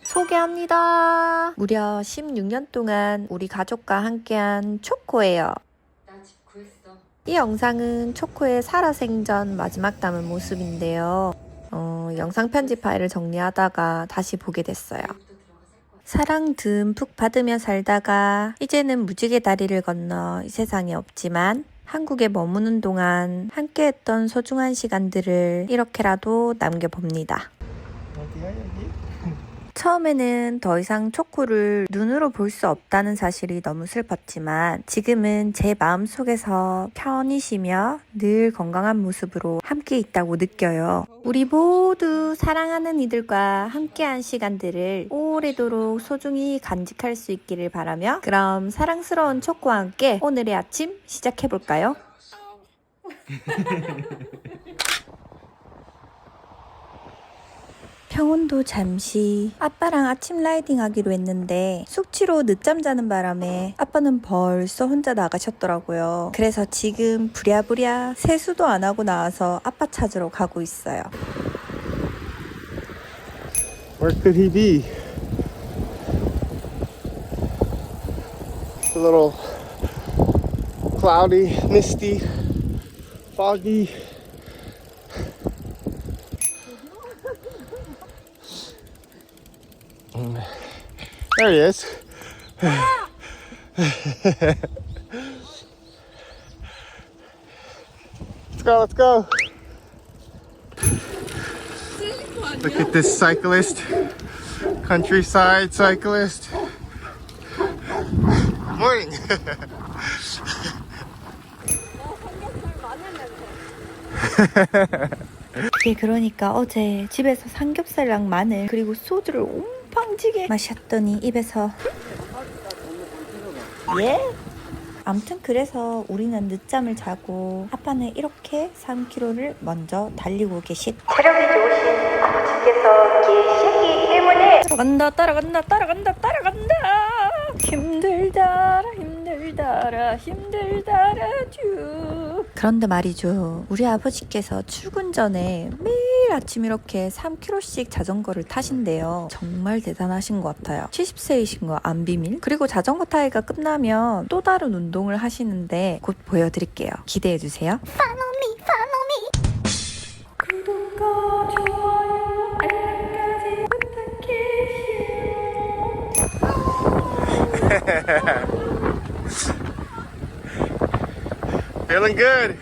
소개합니다. 무려 16년 동안 우리 가족과 함께한 초코예요. 나 집 구했어. 이 영상은 초코의 살아생전 마지막 담은 모습인데요. 영상 편집 파일을 정리하다가 다시 보게 됐어요. 사랑 듬뿍 받으며 살다가 이제는 무지개 다리를 건너 이 세상에 없지만 한국에 머무는 동안 함께했던 소중한 시간들을 이렇게라도 남겨봅니다. 어디야 여기? 처음에는 더 이상 초코를 눈으로 볼 수 없다는 사실이 너무 슬펐지만 지금은 제 마음속에서 편히 쉬며 늘 건강한 모습으로 함께 있다고 느껴요. 우리 모두 사랑하는 이들과 함께한 시간들을 오래도록 소중히 간직할 수 있기를 바라며 그럼 사랑스러운 초코와 함께 오늘의 아침 시작해볼까요? 평온도 잠시 아빠랑 아침 라이딩 하기로 했는데 숙취로 늦잠 자는 바람에 아빠는 벌써 혼자 나가셨더라고요. 그래서 지금 부랴부랴 세수도 안 하고 나와서 아빠 찾으러 가고 있어요. Where could he be? It's a little cloudy, misty, foggy. There he is. Let's go, let's go. Look at this cyclist, countryside cyclist. Morning. 이게 그러니까 어제 집에서 삼겹살랑 마늘 그리고 소주를 옴팡지게 마셨더니 입에서 예? 암튼 그래서 우리는 늦잠을 자고 아빠는 이렇게 3km를 먼저 달리고 계신 체력이 좋으신 아버지께서 계시기 때문에 따라간다 힘들다라 쭈. 그런데 말이죠, 우리 아버지께서 출근 전에 매일 아침 이렇게 3km씩 자전거를 타신대요. 정말 대단하신 것 같아요. 70세이신 거 안 비밀? 그리고 자전거 타기가 끝나면 또 다른 운동을 하시는데 곧 보여드릴게요. 기대해주세요. Follow me. 구독과 좋아요 알람까지 부탁해요. Feeling good.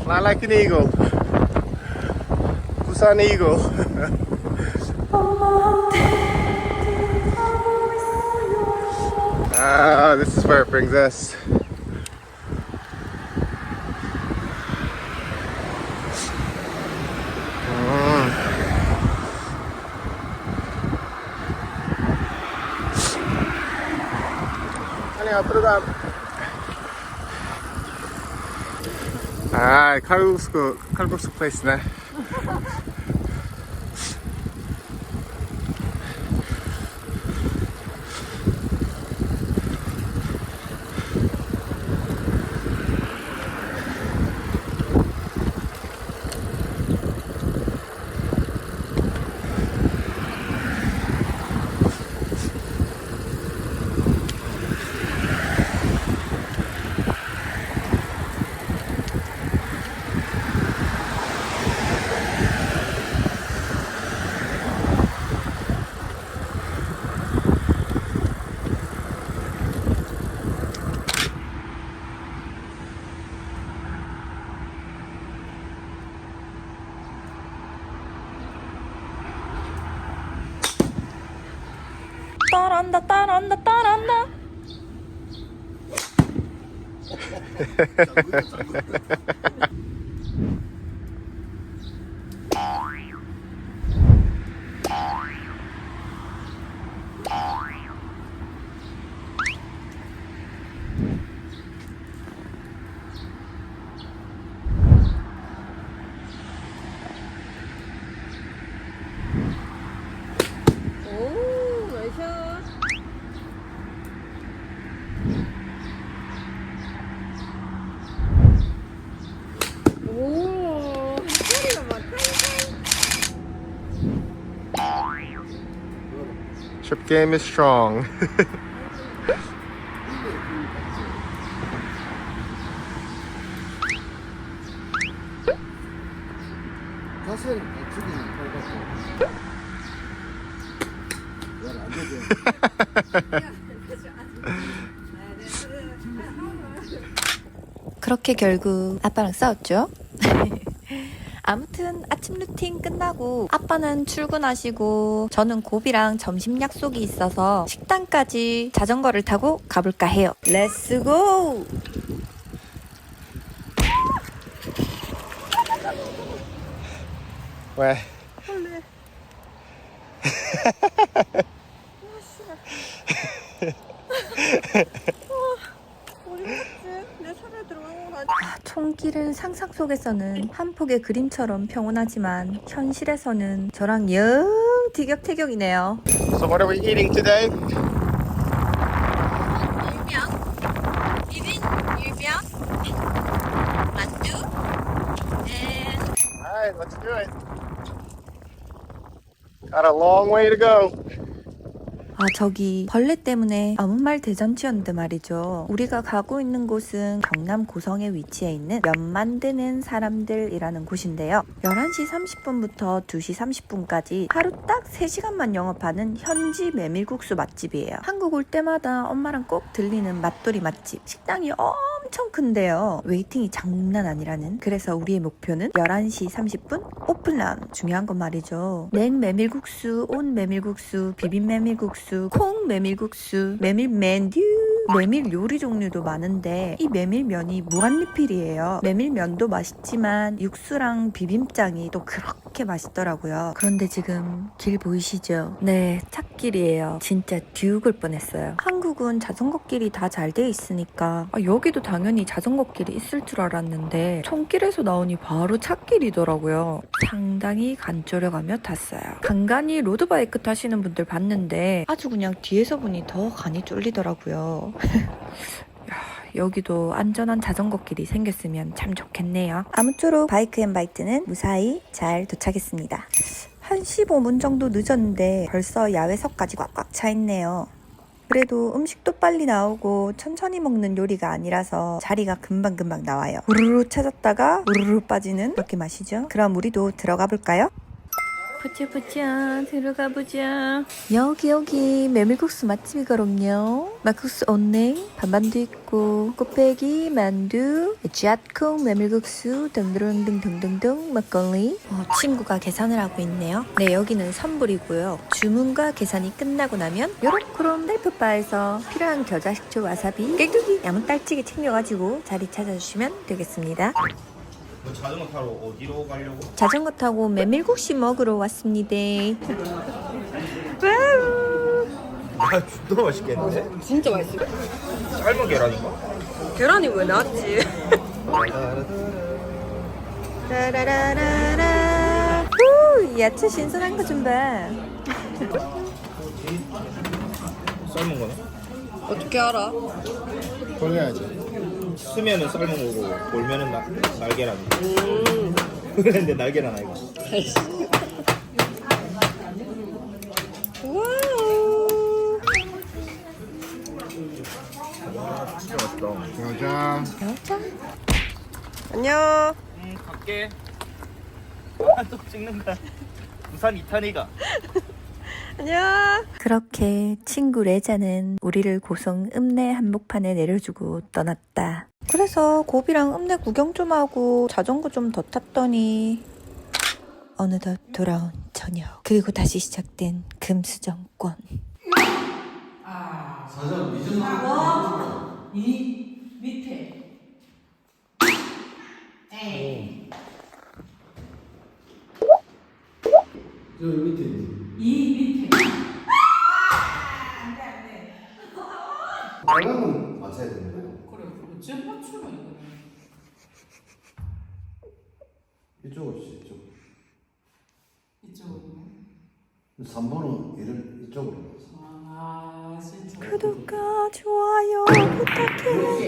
Fly like an eagle. Busan eagle. Ah, this is where it brings us. 아니 앞으로 가. 아, 칼국수 플레이스네. 따라한다. Chip game is strong. 사실 죽이는 걸 갖고 안 되죠. 그렇게 결국 아빠랑 싸웠죠. 아무튼 아침 루틴 끝나고 아빠는 출근하시고 저는 고비랑 점심 약속이 있어서 식당까지 자전거를 타고 가볼까 해요. 렛츠 고! 왜? 총길은 상상 속에서는 한 폭의 그림처럼 평온하지만 현실에서는 저랑 영 티격태격이네요. So what are we eating today? 유명, 만두, Alright, let's do it. Got a long way to go. 아, 저기 벌레 때문에 아무 말 대잔치였는데 말이죠. 우리가 가고 있는 곳은 경남 고성에 위치해 있는 면 만드는 사람들이라는 곳인데요. 11시 30분부터 2시 30분까지 하루 딱 3시간만 영업하는 현지 메밀국수 맛집이에요. 한국 올 때마다 엄마랑 꼭 들리는 맛돌이 맛집. 식당이 엄청 큰데요. 웨이팅이 장난 아니라는. 그래서 우리의 목표는 11시 30분 오픈런. 중요한 건 말이죠. 냉 메밀국수, 온 메밀국수, 비빔 메밀국수, 콩 메밀국수, 메밀맨듀, 메밀 요리 종류도 많은데 이 메밀면이 무한리필이에요. 메밀면도 맛있지만 육수랑 비빔장이 또 그렇게 맛있더라고요. 그런데 지금 길 보이시죠? 네, 찻길이에요. 진짜 뒤ug을 뻔했어요. 한국은 자전거길이 다 잘 돼 있으니까 여기도 당연히 자전거길이 있을 줄 알았는데 손길에서 나오니 바로 찻길이더라고요. 상당히 간절해가며 탔어요. 간간히 로드바이크 타시는 분들 봤는데 아주 그냥 뒤에서 보니 더 간이 쫄리더라고요. 여기도 안전한 자전거길이 생겼으면 참 좋겠네요. 아무쪼록 바이크앤바이트는 무사히 잘 도착했습니다. 한 15분 정도 늦었는데 벌써 야외석까지 꽉꽉 차 있네요. 그래도 음식도 빨리 나오고 천천히 먹는 요리가 아니라서 자리가 금방금방 나와요. 우르르 찾았다가 우르르 빠지는 그렇게 맛이죠. 그럼 우리도 들어가 볼까요? 보자 들어가보자. 여기 메밀국수 맛집이거든요. 막국수 온냉 반반도 있고 꽃배기 만두 잣콩 메밀국수 등등등등등등 막걸리. 친구가 계산을 하고 있네요. 네, 여기는 선불이고요. 주문과 계산이 끝나고 나면 요렇게롬 셀프바에서 필요한 겨자 식초 와사비 깨두기 야무딸찌개 챙겨가지고 자리 찾아주시면 되겠습니다. 자전거 타러 어디로 가려고? 자전거 타고 메밀국수 먹으러 왔습니다. 와우. 야, 진짜 맛있겠는데? 진짜 맛있어. 삶은 계란인가? 계란이 왜 나왔지? 라라라라라. 후, 야채 신선한 거 좀 봐. 삶은 거네? 어떻게 알아? 돌려야지. 스면은 삶은 거고 돌면은 날계란이고. 근데 날계란 아니고. 와우. 진짜 맛있다. 짜잔. 여자. 안녕. 갈게. 또 찍는 거야. 부산 이탄이가. 안녕. 그렇게 친구 레자는 우리를 고성 읍내 한복판에 내려주고 떠났다. 그래서 고비랑 읍내 구경 좀 하고 자전거 좀 더 탔더니 어느덧 돌아온 저녁. 그리고 다시 시작된 금수정권. 이 밑에 에이 저 밑에 있는 이 밑에 빨간 건 맞춰야 되는 거예요. 그래 어째 맞추면 이거는 이쪽 없이 이쪽. 이쪽으로 3번은 이쪽으로. 아 진짜 구독과 좋아요 부탁해.